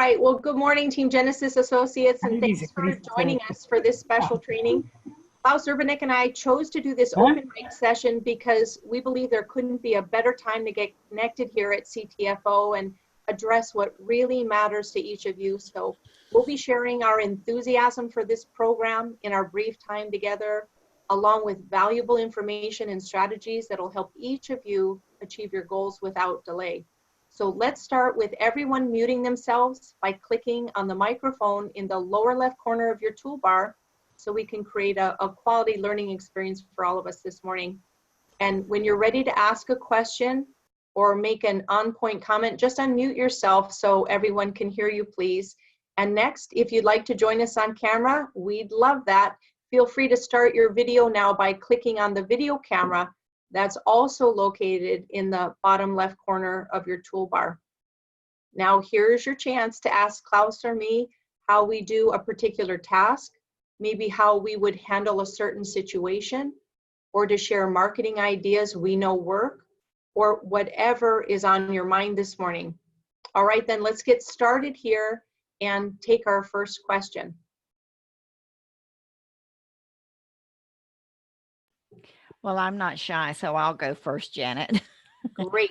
right, well, good morning, Team Genesis Associates, and thanks for joining us for this special training. Klaus Urbanek and I chose to do this open mic session because we believe there couldn't be a better time to get connected here at CTFO and address what really matters to each of you. So we'll be sharing our enthusiasm for this program in our brief time together, along with valuable information and strategies that will help each of you achieve your goals without delay. So let's start with everyone muting themselves by clicking on the microphone in the lower left corner of your toolbar so we can create a quality learning experience for all of us this morning. And when you're ready to ask a question or make an on-point comment, just unmute yourself so everyone can hear you, please. And next, if you'd like to join us on camera, we'd love that. Feel free to start your video now by clicking on the video camera. That's also located in the bottom left corner of your toolbar. Now here's your chance to ask Klaus or me how we do a particular task, maybe how we would handle a certain situation, or to share marketing ideas we know work, or whatever is on your mind this morning. All right, then let's get started here and take our first question. Well, I'm not shy, so I'll go first, Janet. Great.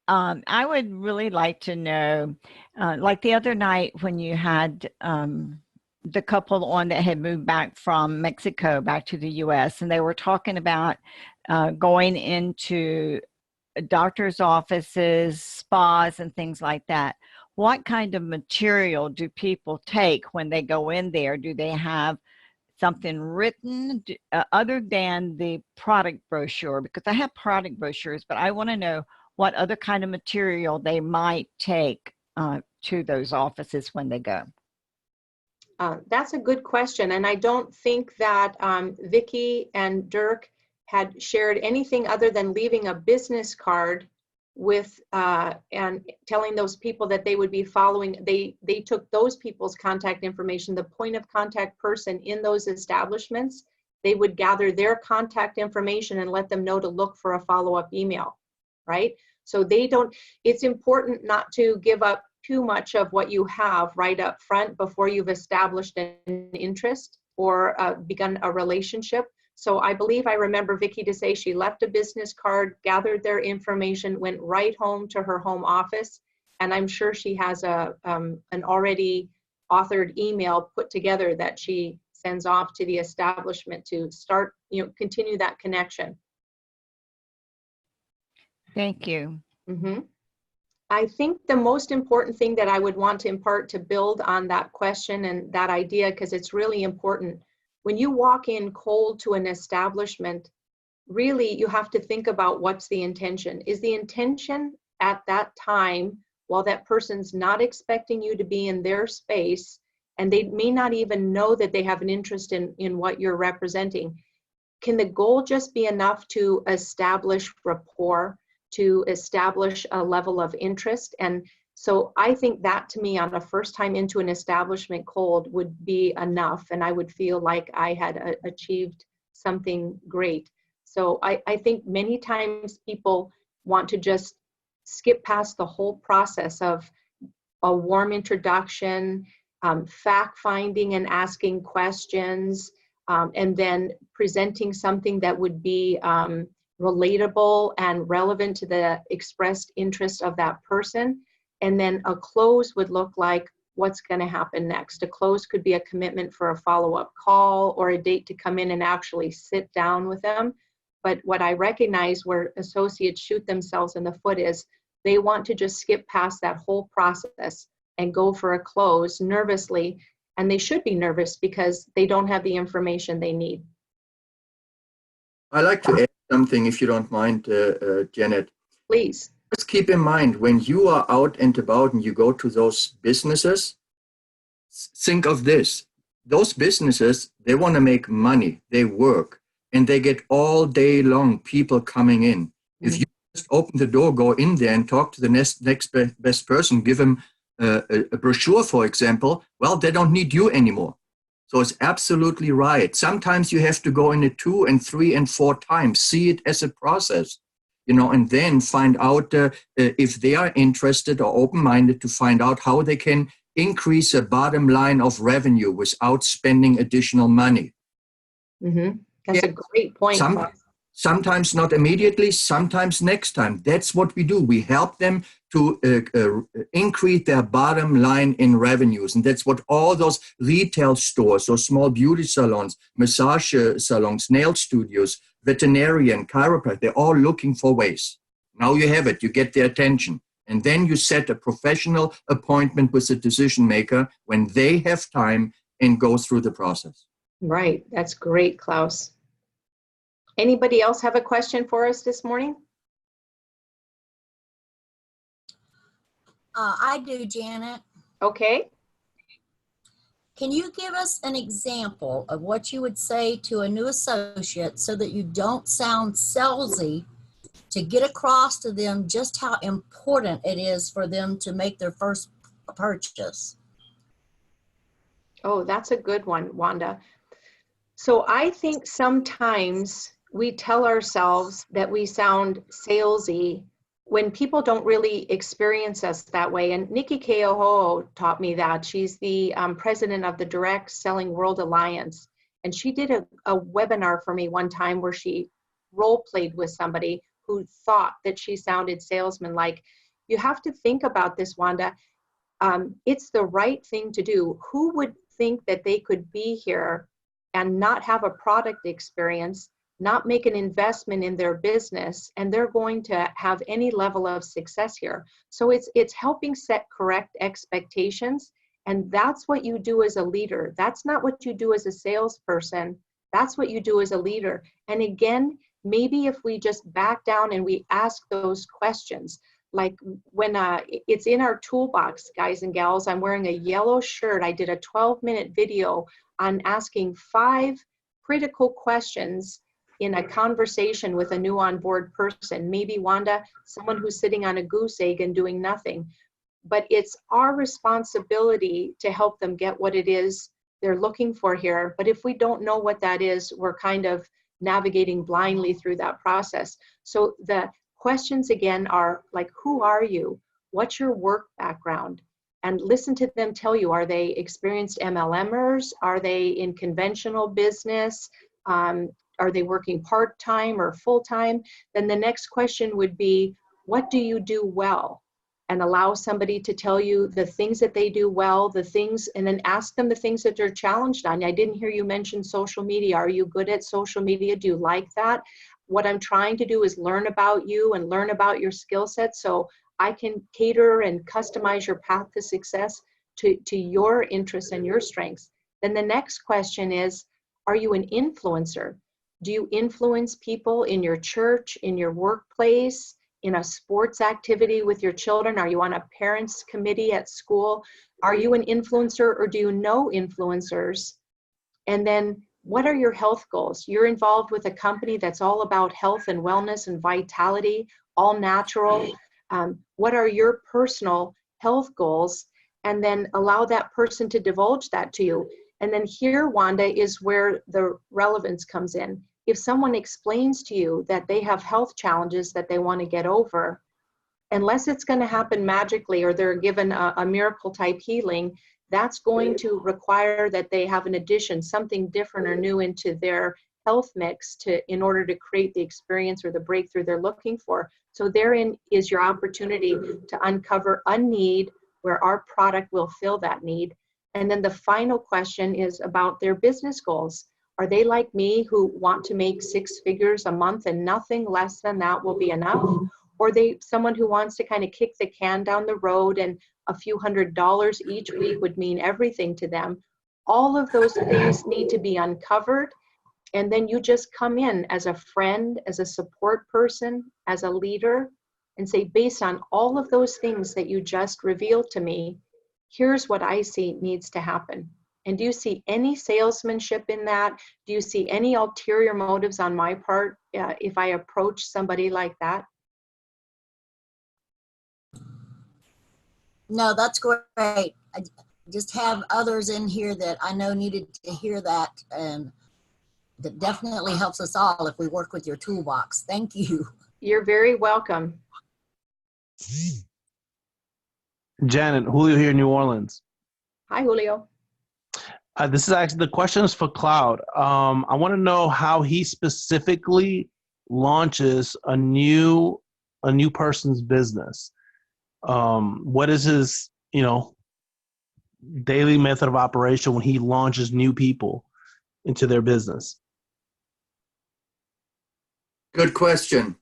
I would really like to know, like the other night when you had the couple on that had moved back from Mexico back to the US, and they were talking about going into doctor's offices, spas, and things like that. What kind of material do people take when they go in there? Do they have something written other than the product brochure? Because I have product brochures, but I want to know what other kind of material they might take to those offices when they go. That's a good question, and I don't think that Vicki and Dirk had shared anything other than leaving a business card with and telling those people that they would be following. They took those people's contact information, the point of contact person in those establishments. They would gather their contact information and let them know to look for a follow-up email, right? So they don't, it's important not to give up too much of what you have right up front before you've established an interest or begun a relationship. So I believe I remember Vicki to say she left a business card, gathered their information, went right home to her home office, and I'm sure she has an already authored email put together that she sends off to the establishment to start, continue that connection. Thank you. Mm-hmm. I think the most important thing that I would want to impart to build on that question and that idea, because it's really important, when you walk in cold to an establishment, really you have to think about what's the intention. Is the intention at that time, while that person's not expecting you to be in their space, and they may not even know that they have an interest in what you're representing, can the goal just be enough to establish rapport, to establish a level of interest? And so I think that, to me, on a first time into an establishment cold would be enough, and I would feel like I had achieved something great. So I think many times people want to just skip past the whole process of a warm introduction, fact-finding and asking questions, and then presenting something that would be relatable and relevant to the expressed interest of that person. And then a close would look like what's going to happen next. A close could be a commitment for a follow-up call or a date to come in and actually sit down with them. But what I recognize where associates shoot themselves in the foot is they want to just skip past that whole process and go for a close nervously. And they should be nervous because they don't have the information they need. I'd like to add something, if you don't mind, Janet. Please. Just keep in mind, when you are out and about and you go to those businesses, think of this. Those businesses, they want to make money, they work, and they get all day long people coming in. Mm-hmm. If you just open the door, go in there and talk to the next best person, give them a brochure, for example, well, they don't need you anymore. So it's absolutely right. Sometimes you have to go in it 2 and 3 and 4 times, see it as a process. And then find out if they are interested or open-minded to find out how they can increase the bottom line of revenue without spending additional money. Mm-hmm. That's Yeah. a great point. Sometimes not immediately, sometimes next time. That's what we do. We help them to increase their bottom line in revenues. And that's what all those retail stores, those small beauty salons, massage salons, nail studios, veterinarian, chiropractor, they're all looking for ways. Now you have it. You get their attention. And then you set a professional appointment with the decision maker when they have time and go through the process. Right. That's great, Klaus. Anybody else have a question for us this morning? I do, Janet. Okay. Can you give us an example of what you would say to a new associate so that you don't sound salesy, to get across to them just how important it is for them to make their first purchase? Oh, that's a good one, Wanda. So I think sometimes we tell ourselves that we sound salesy when people don't really experience us that way. And Nikki Keoho taught me that. She's the president of the Direct Selling World Alliance. And she did a webinar for me one time where she role played with somebody who thought that she sounded salesman-like. You have to think about this, Wanda. It's the right thing to do. Who would think that they could be here and not have a product experience, not make an investment in their business, and they're going to have any level of success here? So it's helping set correct expectations, and that's what you do as a leader. That's not what you do as a salesperson. That's what you do as a leader. And again, maybe if we just back down and we ask those questions, like when it's in our toolbox, guys and gals, I'm wearing a yellow shirt. I did a 12-minute video on asking 5 critical questions in a conversation with a new onboard person. Maybe, Wanda, someone who's sitting on a goose egg and doing nothing. But it's our responsibility to help them get what it is they're looking for here. But if we don't know what that is, we're kind of navigating blindly through that process. So the questions again are like, who are you? What's your work background? And listen to them tell you, are they experienced MLMers? Are they in conventional business? Are they working part-time or full-time? Then the next question would be, what do you do well? And allow somebody to tell you the things that they do well, the things, and then ask them the things that they're challenged on. I didn't hear you mention social media. Are you good at social media? Do you like that? What I'm trying to do is learn about you and learn about your skill set so I can cater and customize your path to success to your interests and your strengths. Then the next question is, are you an influencer? Do you influence people in your church, in your workplace, in a sports activity with your children? Are you on a parents committee at school? Are you an influencer, or do you know influencers? And then what are your health goals? You're involved with a company that's all about health and wellness and vitality, all natural. What are your personal health goals? And then allow that person to divulge that to you. And then here, Wanda, is where the relevance comes in. If someone explains to you that they have health challenges that they want to get over, unless it's going to happen magically or they're given a miracle type healing, that's going to require that they have an addition, something different or new into their health mix in order to create the experience or the breakthrough they're looking for. So therein is your opportunity to uncover a need where our product will fill that need. And then the final question is about their business goals. Are they like me, who want to make 6 figures a month and nothing less than that will be enough? Or they someone who wants to kind of kick the can down the road and a few $100s each week would mean everything to them? All of those things need to be uncovered. And then you just come in as a friend, as a support person, as a leader, and say, based on all of those things that you just revealed to me, here's what I see needs to happen. And do you see any salesmanship in that? Do you see any ulterior motives on my part if I approach somebody like that? No, that's great. I just have others in here that I know needed to hear that, and that definitely helps us all if we work with your toolbox. Thank you. You're very welcome. Janet, Julio here in New Orleans. Hi, Julio. This is actually, the question is for Cloud. I want to know how he specifically launches a new person's business. What is his, daily method of operation when he launches new people into their business? Good question.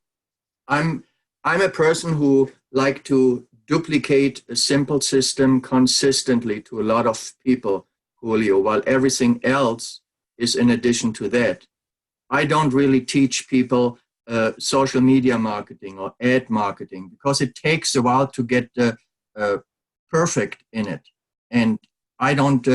I'm a person who like to duplicate a simple system consistently to a lot of people, Julio, while everything else is in addition to that. I don't really teach people social media marketing or ad marketing because it takes a while to get perfect in it. And I don't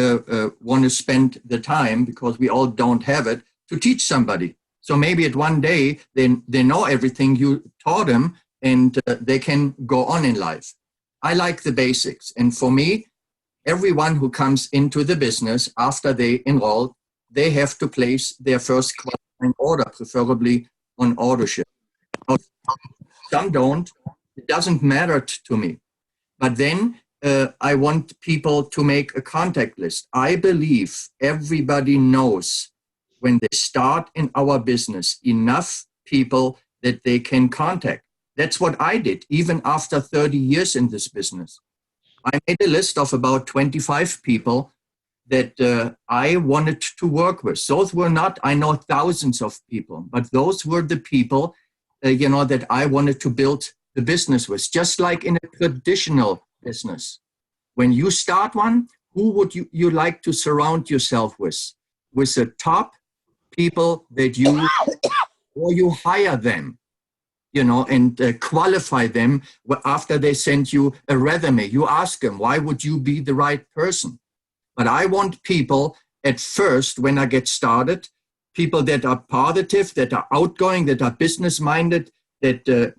want to spend the time, because we all don't have it, to teach somebody. So maybe at one day they know everything you taught them, and they can go on in life. I like the basics. And for me, everyone who comes into the business after they enroll, they have to place their first qualifying order, preferably on auto-ship. Some don't. It doesn't matter to me. But then I want people to make a contact list. I believe everybody knows, when they start in our business, enough people that they can contact. That's what I did, even after 30 years in this business. I made a list of about 25 people that I wanted to work with. Those were not, I know thousands of people, but those were the people, that I wanted to build the business with. Just like in a traditional business. When you start one, who would you like to surround yourself with? With the top people that you hire them, and qualify them after they send you a resume. You ask them, why would you be the right person? But I want people at first, when I get started, people that are positive, that are outgoing, that are business-minded, that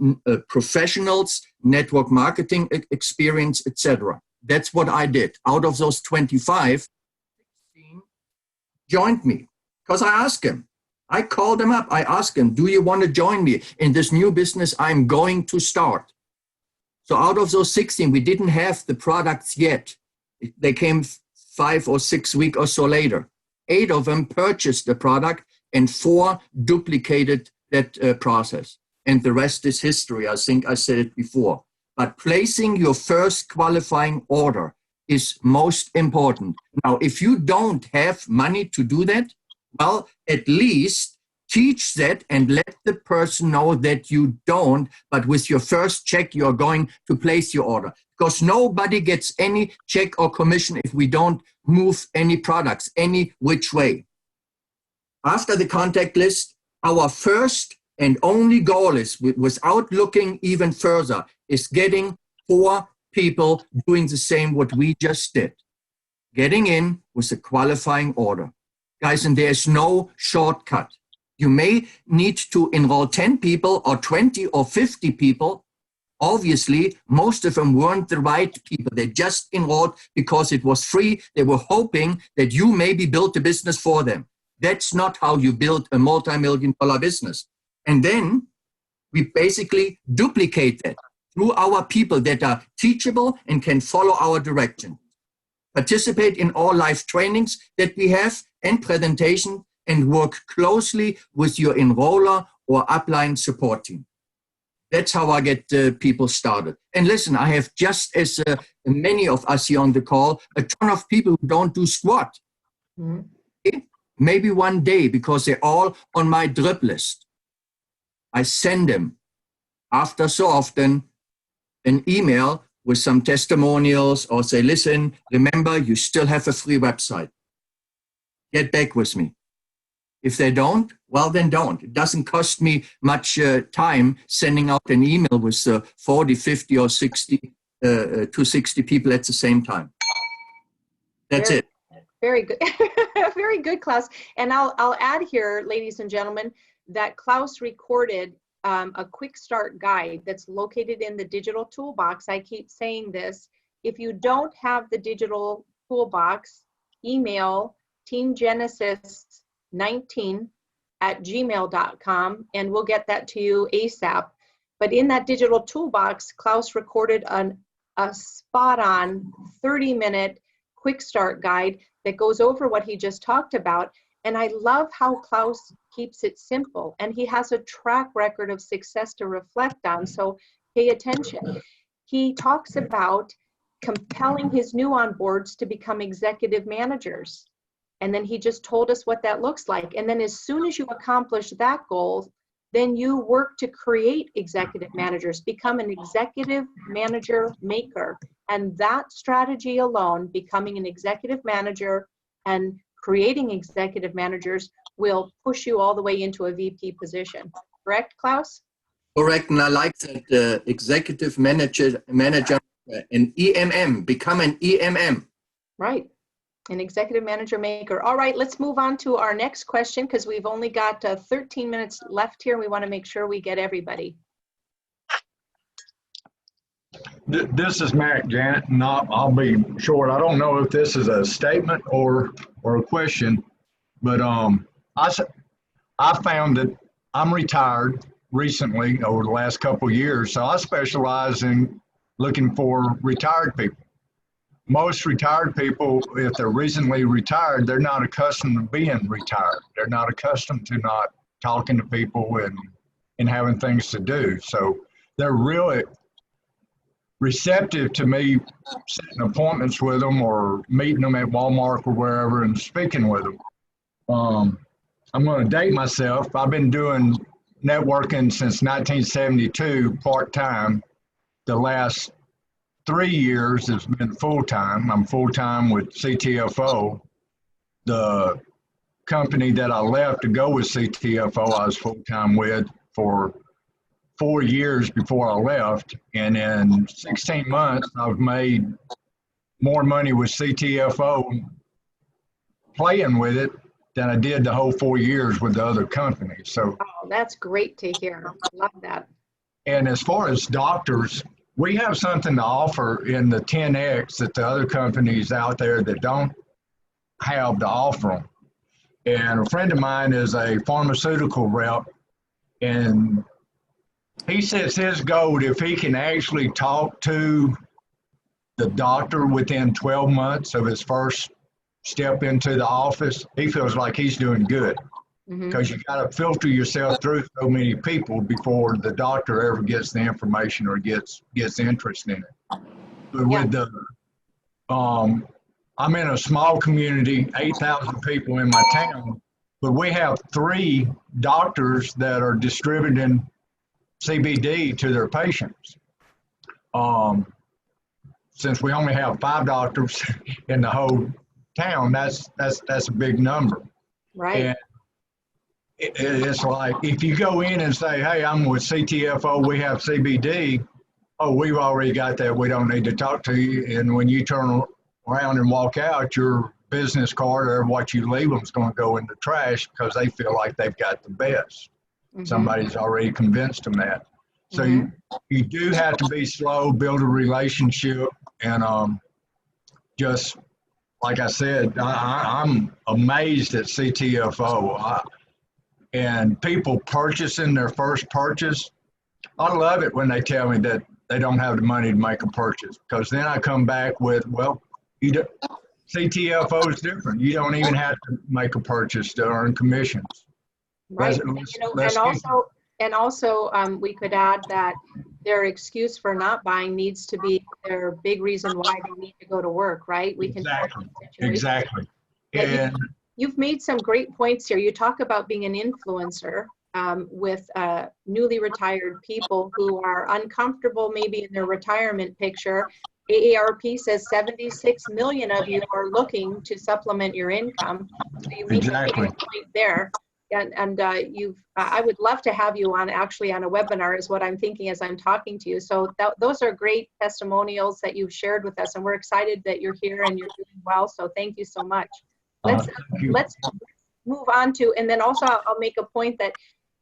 professionals, network marketing experience, etc. That's what I did. Out of those 25, 16 joined me because I asked them. I called them up. I asked them, do you want to join me in this new business I'm going to start? So out of those 16, we didn't have the products yet. They came 5 or 6 weeks or so later. 8 of them purchased the product and 4 duplicated that process. And the rest is history. I think I said it before. But placing your first qualifying order is most important. Now, if you don't have money to do that, well, at least teach that and let the person know that you don't, but with your first check, you're going to place your order. Because nobody gets any check or commission if we don't move any products any which way. After the contact list, our first and only goal is, without looking even further, is getting 4 people doing the same what we just did. Getting in with a qualifying order. Guys, and there's no shortcut. You may need to enroll 10 people or 20 or 50 people. Obviously, most of them weren't the right people. They just enrolled because it was free. They were hoping that you maybe built a business for them. That's not how you build a multi-million-dollar business. And then we basically duplicate that through our people that are teachable and can follow our direction. Participate in all live trainings that we have and presentation, and work closely with your enroller or upline support team. That's how I get people started. And listen, I have, just as many of us here on the call, a ton of people who don't do squat. Mm-hmm. Okay? Maybe one day, because they're all on my drip list. I send them, after so often, an email with some testimonials, or say, listen, remember, you still have a free website. Get back with me. If they don't, well, then don't. It doesn't cost me much time sending out an email with 40, 50, or 60 to 60 people at the same time. That's it. Very good. Very good, Klaus. And I'll add here, ladies and gentlemen, that Klaus recorded a quick start guide that's located in the digital toolbox. I keep saying this. If you don't have the digital toolbox, email teamgenesis19@gmail.com and we'll get that to you ASAP. But in that digital toolbox, Klaus recorded a spot-on 30-minute quick start guide that goes over what he just talked about. And I love how Klaus keeps it simple, and he has a track record of success to reflect on. So pay attention. He talks about compelling his new onboards to become executive managers. And then he just told us what that looks like. And then as soon as you accomplish that goal, then you work to create executive managers, become an executive manager maker. And that strategy alone, becoming an executive manager and creating executive managers, will push you all the way into a VP position. Correct, Klaus? Correct, and I like that executive manager, an EMM, become an EMM. Right, an executive manager maker. All right, let's move on to our next question because we've only got 13 minutes left here. We want to make sure we get everybody. This is Mac, Janet, and I'll be short. I don't know if this is a statement or a question, but I found that I'm retired recently over the last couple of years, so I specialize in looking for retired people. Most retired people, if they're recently retired, they're not accustomed to being retired. They're not accustomed to not talking to people and having things to do. So they're really receptive to me setting appointments with them or meeting them at Walmart or wherever and speaking with them. I'm going to date myself. I've been doing networking since 1972 part-time. The last 3 years has been full-time. I'm full-time with CTFO. The company that I left to go with CTFO, I was full-time with for 4 years before I left. And in 16 months, I've made more money with CTFO playing with it than I did the whole 4 years with the other company. So that's great to hear. Love that. And as far as doctors, we have something to offer in the 10X that the other companies out there that don't have to offer them. And a friend of mine is a pharmaceutical rep, and he sets his goal if he can actually talk to the doctor within 12 months of his first step into the office, he feels like he's doing good. Because you got to filter yourself through so many people before the doctor ever gets the information or gets interest in it. But with the, I'm in a small community, 8,000 people in my town, but we have 3 doctors that are distributing CBD to their patients. Since we only have 5 doctors in the whole town, that's a big number. Right. And it's like, if you go in and say, hey, I'm with CTFO, we have CBD, oh, we've already got that, we don't need to talk to you. And when you turn around and walk out, your business card or what you leave them is going to go in the trash because they feel like they've got the best. Somebody's already convinced them that. So you do have to be slow, build a relationship, and just, like I said, I'm amazed at CTFO. And people purchasing their first purchase, I love it when they tell me that they don't have the money to make a purchase, because then I come back with, well, CTFO is different. You don't even have to make a purchase to earn commissions. Right. And also, we could add that their excuse for not buying needs to be their big reason why they need to go to work, right? We can Exactly. And you've made some great points here. You talk about being an influencer with newly retired people who are uncomfortable maybe in their retirement picture. AARP says 76 million of you are looking to supplement your income. So you make a point there. And I would love to have you on actually on a webinar is what I'm thinking as I'm talking to you. So those are great testimonials that you've shared with us, and we're excited that you're here and you're doing well. So thank you so much. Let's move on to, and then also I'll make a point that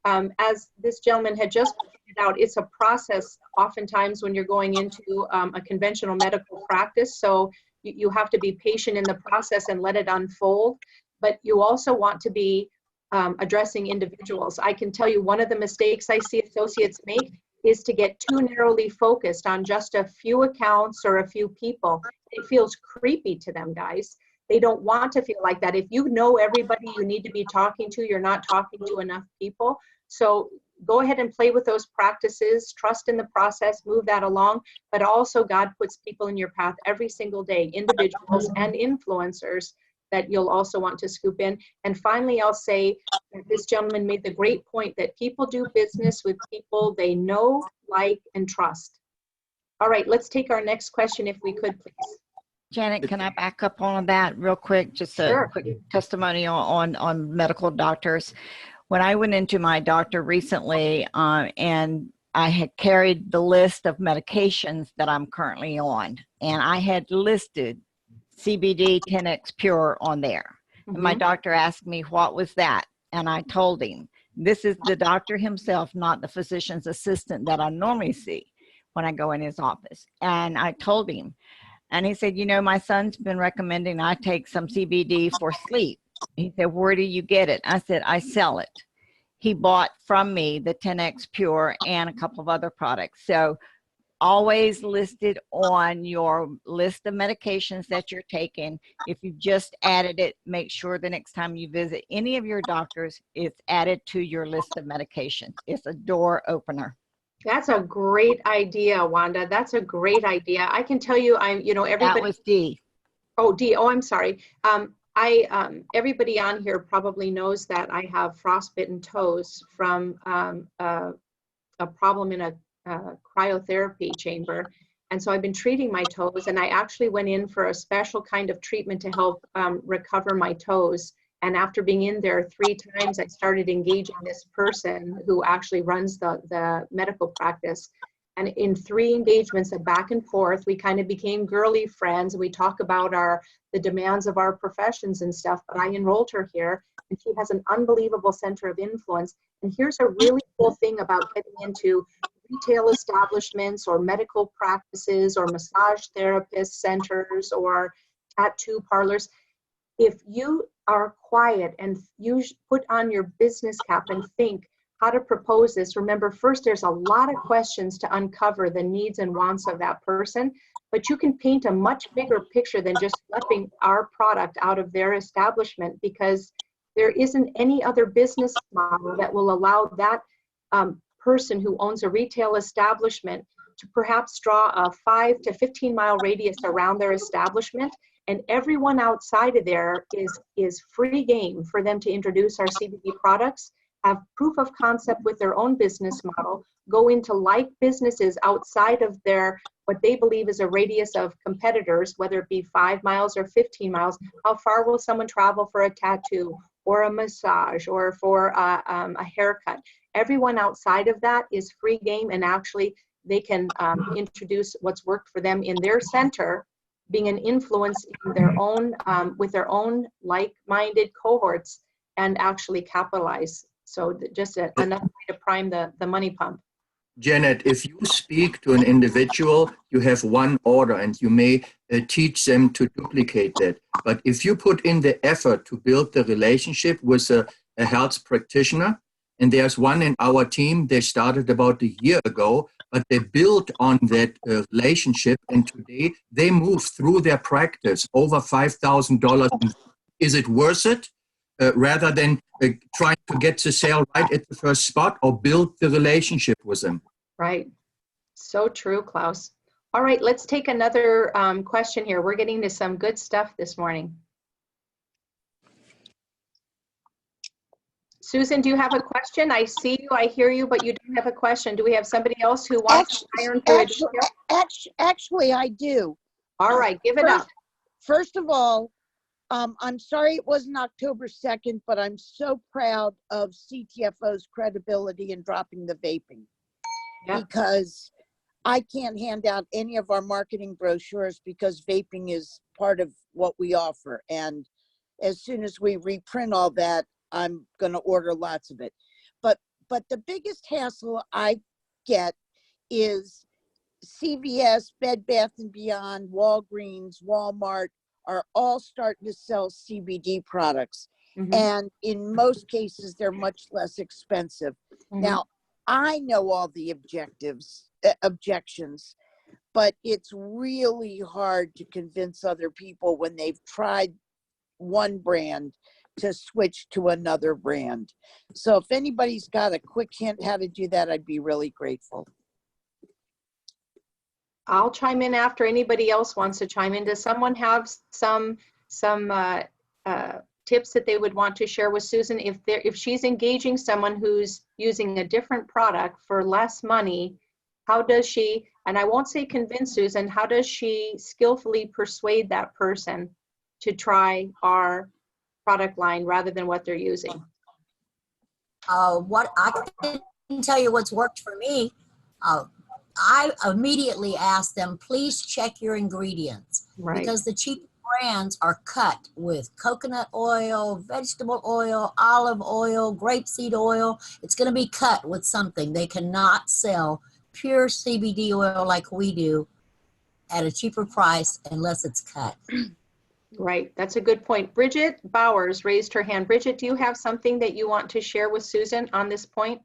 as this gentleman had just pointed out, it's a process oftentimes when you're going into a conventional medical practice. So you have to be patient in the process and let it unfold, but you also want to be addressing individuals. I can tell you one of the mistakes I see associates make is to get too narrowly focused on just a few accounts or a few people. It feels creepy to them, guys. They don't want to feel like that. If you know everybody you need to be talking to, you're not talking to enough people. So go ahead and play with those practices, trust in the process, move that along, but also God puts people in your path every single day, individuals and influencers that you'll also want to scoop in. And finally, I'll say that this gentleman made the great point that people do business with people they know, like, and trust. All right, let's take our next question if we could, please. Janet, can I back up on that real quick? Just a Sure. quick testimonial on medical doctors. When I went into my doctor recently, and I had carried the list of medications that I'm currently on, and I had listed CBD 10X Pure on there. And my doctor asked me, what was that? And I told him, this is the doctor himself, not the physician's assistant that I normally see when I go in his office. And I told him, and he said, you know, my son's been recommending I take some CBD for sleep. He said, where do you get it? I said, I sell it. He bought from me the 10X Pure and a couple of other products. So always listed on your list of medications that you're taking. If you just added it, make sure the next time you visit any of your doctors, it's added to your list of medications. It's a door opener. That's a great idea, Wanda. That's a great idea. I can tell you, everybody. That was D. Oh, D. Oh, I'm sorry. Everybody on here probably knows that I have frostbitten toes from a problem in a cryotherapy chamber. And so I've been treating my toes, and I actually went in for a special kind of treatment to help recover my toes. And after being in there 3 times, I started engaging this person who actually runs the medical practice. And in 3 engagements of back and forth, we kind of became girly friends. We talk about the demands of our professions and stuff, but I enrolled her here, and she has an unbelievable center of influence. And here's a really cool thing about getting into retail establishments or medical practices or massage therapist centers or tattoo parlors. If you are quiet and you put on your business cap and think how to propose this, remember, first, there's a lot of questions to uncover the needs and wants of that person, but you can paint a much bigger picture than just schlepping our product out of their establishment, because there isn't any other business model that will allow that person who owns a retail establishment to perhaps draw a 5 to 15 mile radius around their establishment, and everyone outside of there is free game for them to introduce our CBD products, have proof of concept with their own business model, go into like businesses outside of their what they believe is a radius of competitors, whether it be 5 miles or 15 miles. How far will someone travel for a tattoo or a massage or for a haircut? Everyone outside of that is free game, and actually they can introduce what's worked for them in their center, being an influence in their own with their own like-minded cohorts, and actually capitalize. So just another way to prime the money pump. Janet, if you speak to an individual, you have one order and you may teach them to duplicate that. But if you put in the effort to build the relationship with a health practitioner, and there's one in our team, they started about a year ago, but they built on that relationship, and today they move through their practice over $5,000. Is it worth it? Rather than trying to get the sale right at the first spot, or build the relationship with them. Right. So true, Klaus. All right, let's take another question here. We're getting to some good stuff this morning. Susan, do you have a question? I see you, I hear you, but you don't have a question. Do we have somebody else who wants to iron through it? Actually, I do. All right, give it up. First of all, I'm sorry it wasn't October 2nd, but I'm so proud of CTFO's credibility in dropping the vaping. Yeah. Because I can't hand out any of our marketing brochures because vaping is part of what we offer. And as soon as we reprint all that, I'm going to order lots of it. But the biggest hassle I get is CVS, Bed Bath & Beyond, Walgreens, Walmart are all starting to sell CBD products. Mm-hmm. And in most cases, they're much less expensive. Mm-hmm. Now, I know all the objections, but it's really hard to convince other people when they've tried one brand to switch to another brand. So if anybody's got a quick hint how to do that, I'd be really grateful. I'll chime in after anybody else wants to chime in. Does someone have some tips that they would want to share with Susan if she's engaging someone who's using a different product for less money? How does she, and I won't say convince Susan, how does she skillfully persuade that person to try our product line rather than what they're using? What I can tell you what's worked for me. I immediately ask them, please check your ingredients, Right. because the cheap brands are cut with coconut oil, vegetable oil, olive oil, grapeseed oil. It's going to be cut with something. They cannot sell pure CBD oil like we do at a cheaper price unless it's cut. Right, that's a good point. Bridget Bowers raised her hand. Bridget, do you have something that you want to share with Susan on this point?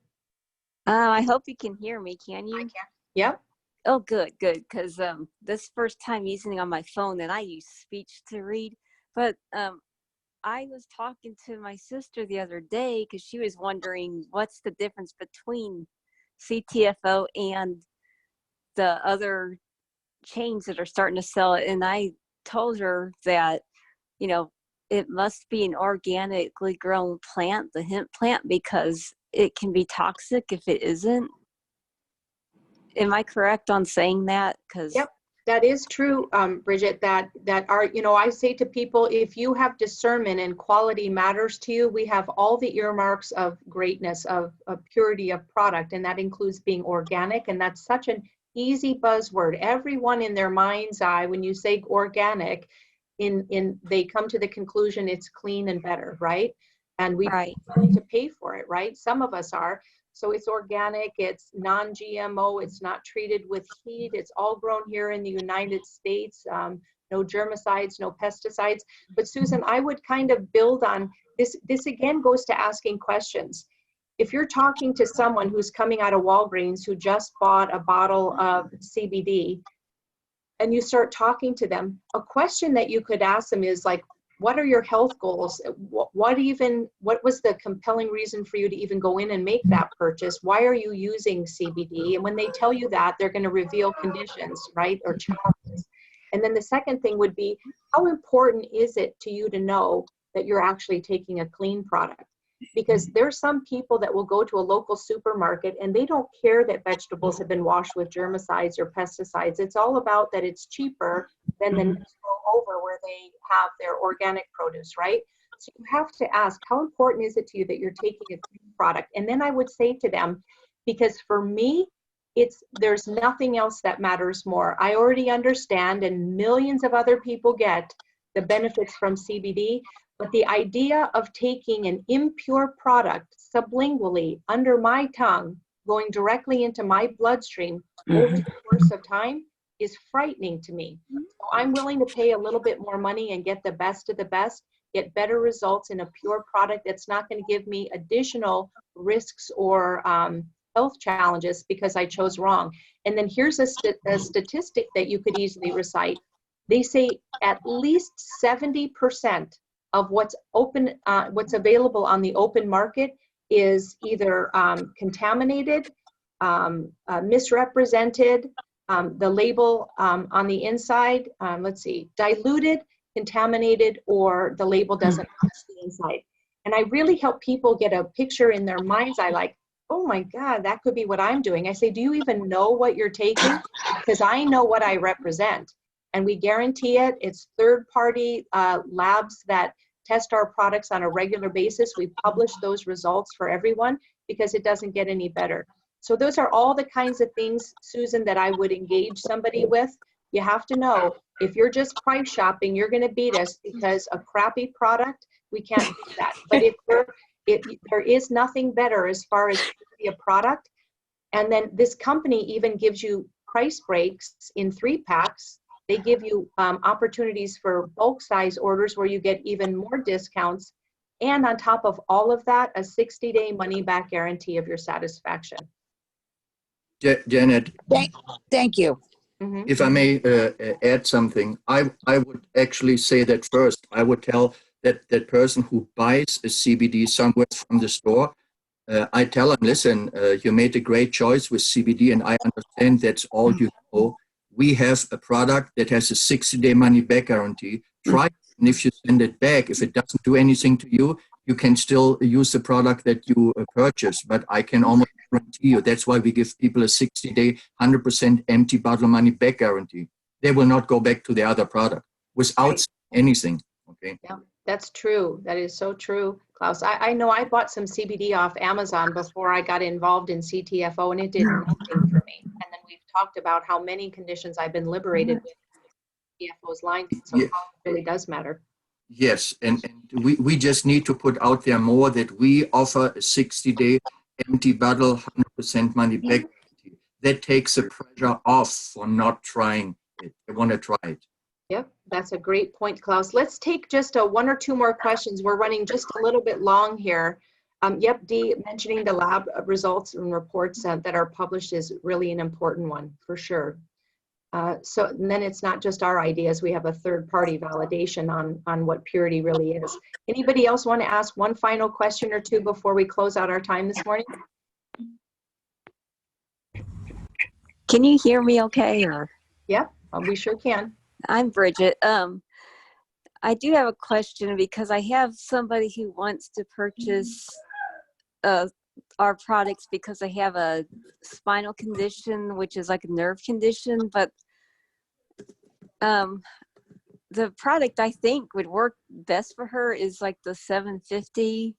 I hope you can hear me. Can you? I can. Yep. Oh, good, because this first time using it on my phone, and I use speech to read. But I was talking to my sister the other day because she was wondering what's the difference between CTFO and the other chains that are starting to sell it. And I told her that, you know, it must be an organically grown plant, the hemp plant, because it can be toxic if it isn't. Am I correct on saying that? Yep, that is true, Bridget, that are, you know, I say to people, if you have discernment and quality matters to you, we have all the earmarks of greatness, of purity of product, and that includes being organic, and that's such an easy buzzword. Everyone in their mind's eye, when you say organic, they come to the conclusion it's clean and better, right? And we Right. willing to pay for it, right? Some of us are. So it's organic, it's non-GMO, it's not treated with heat, it's all grown here in the United States, no germicides, no pesticides. But Susan, I would kind of build on this. This again goes to asking questions. If you're talking to someone who's coming out of Walgreens who just bought a bottle of CBD, and you start talking to them, a question that you could ask them is like, what are your health goals? What was the compelling reason for you to even go in and make that purchase? Why are you using CBD? And when they tell you that, they're going to reveal conditions, right, or challenges. And then the second thing would be, how important is it to you to know that you're actually taking a clean product? Because there's some people that will go to a local supermarket and they don't care that vegetables have been washed with germicides or pesticides. It's all about that it's cheaper than the next door over where they have their organic produce, right? So you have to ask, how important is it to you that you're taking a clean product? And then I would say to them, because for me, there's nothing else that matters more. I already understand, and millions of other people get the benefits from CBD, but the idea of taking an impure product sublingually under my tongue, going directly into my bloodstream over the course of time is frightening to me. So I'm willing to pay a little bit more money and get the best of the best, get better results in a pure product that's not going to give me additional risks or health challenges because I chose wrong. And then here's a statistic that you could easily recite. They say at least 70% of what's available on the open market is either contaminated, misrepresented, the label on the inside, diluted, contaminated, or the label doesn't match the inside. And I really help people get a picture in their mind's eye, like, oh my God, that could be what I'm doing. I say, do you even know what you're taking? Because I know what I represent. And we guarantee it. It's third-party labs that test our products on a regular basis. We publish those results for everyone because it doesn't get any better. So those are all the kinds of things, Susan, that I would engage somebody with. You have to know, if you're just price shopping, you're going to beat us because a crappy product, we can't do that. But if there is nothing better as far as a product, and then this company even gives you price breaks in 3-packs. They give you opportunities for bulk size orders where you get even more discounts. And on top of all of that, a 60-day money back guarantee of your satisfaction. Janet, Thank you. Mhm. if I may add something, I would actually say that first. I would tell that person who buys a CBD somewhere from the store, I tell them, listen, you made a great choice with CBD, and I understand that's all you know. We have a product that has a 60-day money-back guarantee. Try it, and if you send it back, if it doesn't do anything to you, you can still use the product that you purchased. But I can almost guarantee you, that's why we give people a 60-day, 100% empty bottle money-back guarantee. They will not go back to the other product without saying anything. Okay. Yeah, that's true. That is so true, Klaus. I know I bought some CBD off Amazon before I got involved in CTFO, and it did nothing for me. And then we've talked about how many conditions I've been liberated with CTFO's line. So Yeah. it really does matter. Yes, and we just need to put out there more that we offer a 60-day empty bottle, 100% money back guarantee. That takes the pressure off for not trying it. They want to try it. Yep, that's a great point, Klaus. Let's take just one or two more questions. We're running just a little bit long here. Yep, Dee, mentioning the lab results and reports that are published is really an important one, for sure. So and then it's not just our ideas. We have a third-party validation on what purity really is. Anybody else want to ask one final question or two before we close out our time this morning? Can you hear me okay? Or Yeah, we sure can. I'm Bridget. I do have a question because I have somebody who wants to purchase our products because they have a spinal condition, which is like a nerve condition, but the product I think would work best for her is like the 750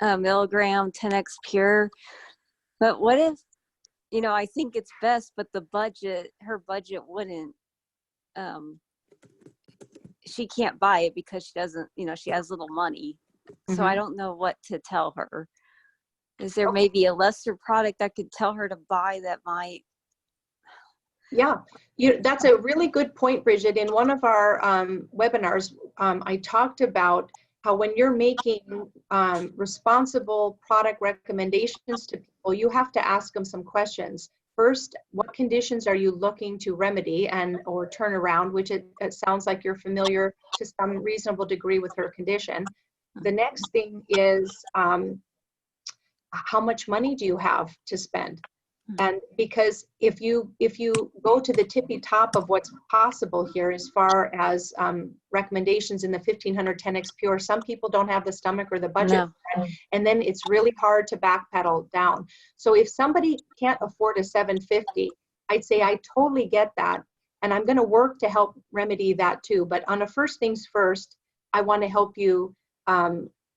milligram 10x pure. But what if, you know, I think it's best, but the budget, her budget wouldn't, she can't buy it because she doesn't, you know, she has little money. So I don't know what to tell her. Is there maybe a lesser product I could tell her to buy that might? Yeah, that's a really good point, Bridget. In one of our webinars, I talked about how when you're making responsible product recommendations to people, you have to ask them some questions. First, what conditions are you looking to remedy and or turn around, which it sounds like you're familiar to some reasonable degree with her condition. The next thing is how much money do you have to spend? And because if you go to the tippy top of what's possible here as far as recommendations in the 1500 10x pure, some people don't have the stomach or the budget. No. And then it's really hard to backpedal down. So if somebody can't afford a 750, I'd say I totally get that. And I'm going to work to help remedy that too. But on a first things first, I want to help you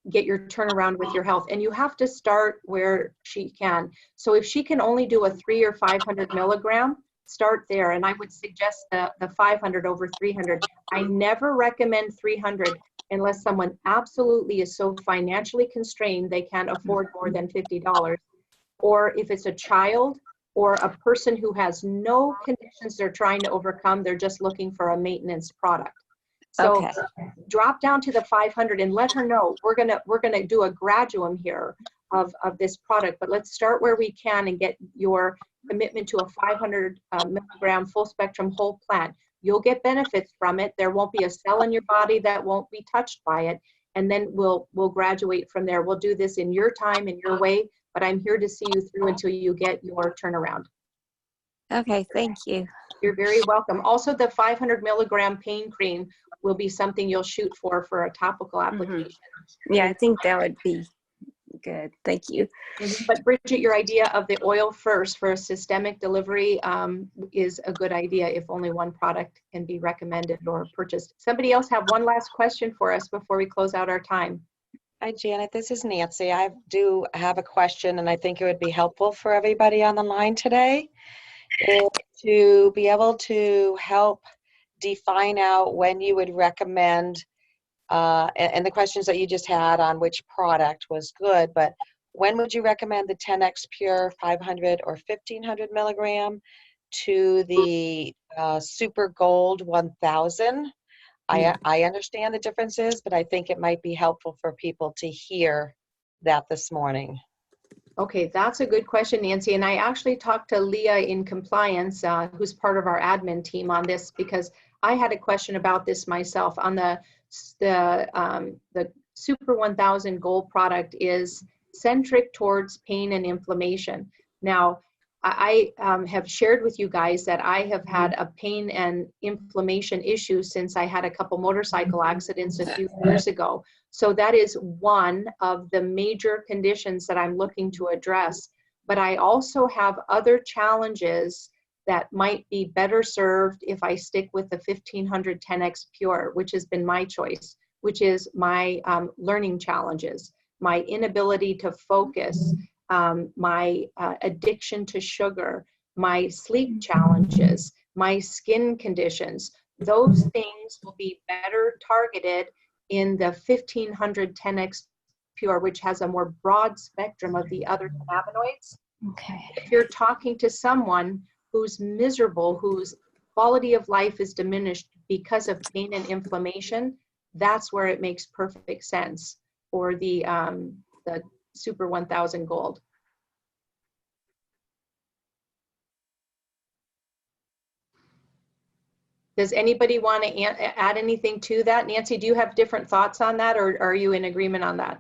get your turnaround with your health. And you have to start where she can. So if she can only do a 300 or 500 milligram, start there. And I would suggest the 500 over 300. I never recommend 300 unless someone absolutely is so financially constrained they can't afford more than $50. Or if it's a child or a person who has no conditions they're trying to overcome, they're just looking for a maintenance product. So okay. Drop down to the 500 and let her know we're gonna do a graduum here of this product, but let's start where we can and get your commitment to a 500 milligram full spectrum whole plant. You'll get benefits from it. There won't be a cell in your body that won't be touched by it, and then we'll graduate from there. We'll do this in your time, in your way, but I'm here to see you through until you get your turnaround. Okay, thank you. You're very welcome. Also, the 500 milligram pain cream will be something you'll shoot for a topical application. Yeah, I think that would be good. Thank you. But Bridget, your idea of the oil first for a systemic delivery is a good idea if only one product can be recommended or purchased. Somebody else have one last question for us before we close out our time. Hi, Janet. This is Nancy. I do have a question, and I think it would be helpful for everybody on the line today to be able to help define out when you would recommend, and the questions that you just had on which product was good, but when would you recommend the 10x Pure 500 or 1500 milligram to the Super Gold 1000? I understand the differences, but I think it might be helpful for people to hear that this morning. Okay, that's a good question, Nancy. And I actually talked to Leah in compliance, who's part of our admin team on this, because I had a question about this myself. On the Super 1000 Gold product is centric towards pain and inflammation. Now, I have shared with you guys that I have had a pain and inflammation issue since I had a couple motorcycle accidents a few years ago. So that is one of the major conditions that I'm looking to address. But I also have other challenges that might be better served if I stick with the 1500 10X Pure, which has been my choice, which is my learning challenges, my inability to focus, my addiction to sugar, my sleep challenges, my skin conditions. Those things will be better targeted in the 1500 10X Pure, which has a more broad spectrum of the other cannabinoids. Okay. If you're talking to someone who's miserable, whose quality of life is diminished because of pain and inflammation, that's where it makes perfect sense for the Super 1000 Gold. Does anybody want to add anything to that? Nancy, do you have different thoughts on that, or are you in agreement on that?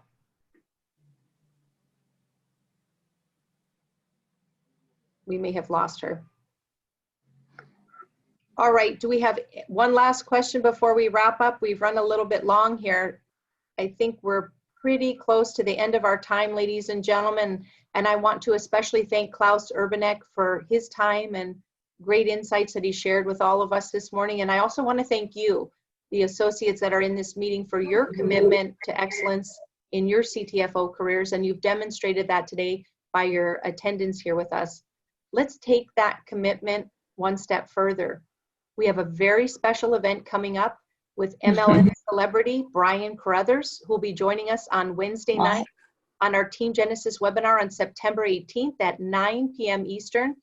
We may have lost her. All right, do we have one last question before we wrap up? We've run a little bit long here. I think we're pretty close to the end of our time, ladies and gentlemen, and I want to especially thank Klaus Urbanek for his time and great insights that he shared with all of us this morning. And I also want to thank you, the associates that are in this meeting, for your commitment to excellence in your CTFO careers, and you've demonstrated that today by your attendance here with us. Let's take that commitment one step further. We have a very special event coming up with MLM celebrity Brian Carruthers, who will be joining us on Wednesday night on our Team Genesis webinar on September 18th at 9 p.m. Eastern.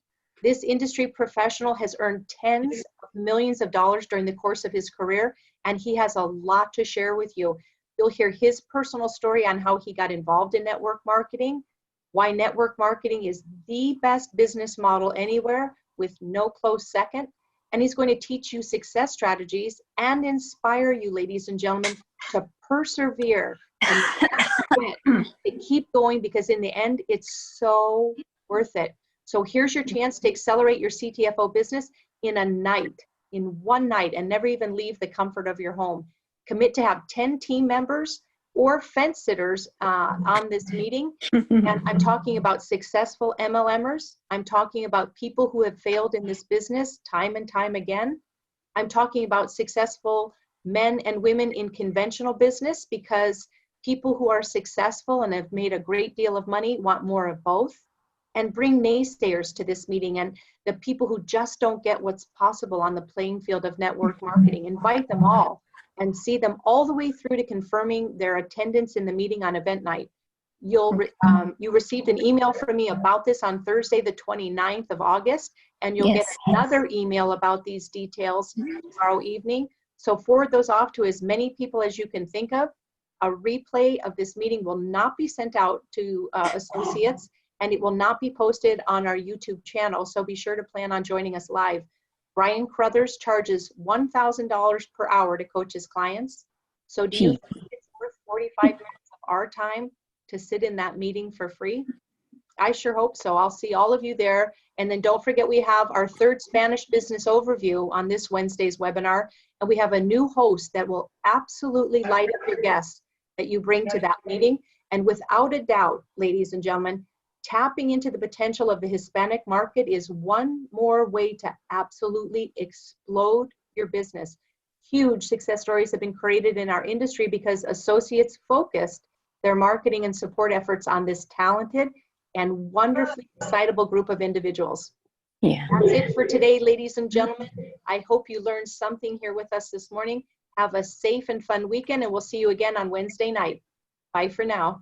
This industry professional has earned tens of millions of dollars during the course of his career, and he has a lot to share with you. You'll hear his personal story on how he got involved in network marketing, why network marketing is the best business model anywhere with no close second. And he's going to teach you success strategies and inspire you, ladies and gentlemen, to persevere and to keep going, because in the end, it's so worth it. So here's your chance to accelerate your CTFO business in a night, in one night, and never even leave the comfort of your home. Commit to have 10 team members or fence sitters on this meeting. And I'm talking about successful MLMers. I'm talking about people who have failed in this business time and time again. I'm talking about successful men and women in conventional business, because people who are successful and have made a great deal of money want more of both. And bring naysayers to this meeting and the people who just don't get what's possible on the playing field of network marketing. Invite them all and see them all the way through to confirming their attendance in the meeting on event night. You received an email from me about this on Thursday, the 29th of August, and you'll get another email about these details tomorrow evening. So forward those off to as many people as you can think of. A replay of this meeting will not be sent out to associates, and it will not be posted on our YouTube channel, so be sure to plan on joining us live. Brian Carruthers charges $1,000 per hour to coach his clients. So do you think it's worth 45 minutes of our time to sit in that meeting for free? I sure hope so. I'll see all of you there. And then don't forget, we have our third Spanish business overview on this Wednesday's webinar, and we have a new host that will absolutely light up your guests that you bring to that meeting. And without a doubt, ladies and gentlemen, tapping into the potential of the Hispanic market is one more way to absolutely explode your business. Huge success stories have been created in our industry because associates focused their marketing and support efforts on this talented and wonderfully excitable group of individuals. Yeah. That's it for today, ladies and gentlemen. I hope you learned something here with us this morning. Have a safe and fun weekend, and we'll see you again on Wednesday night. Bye for now.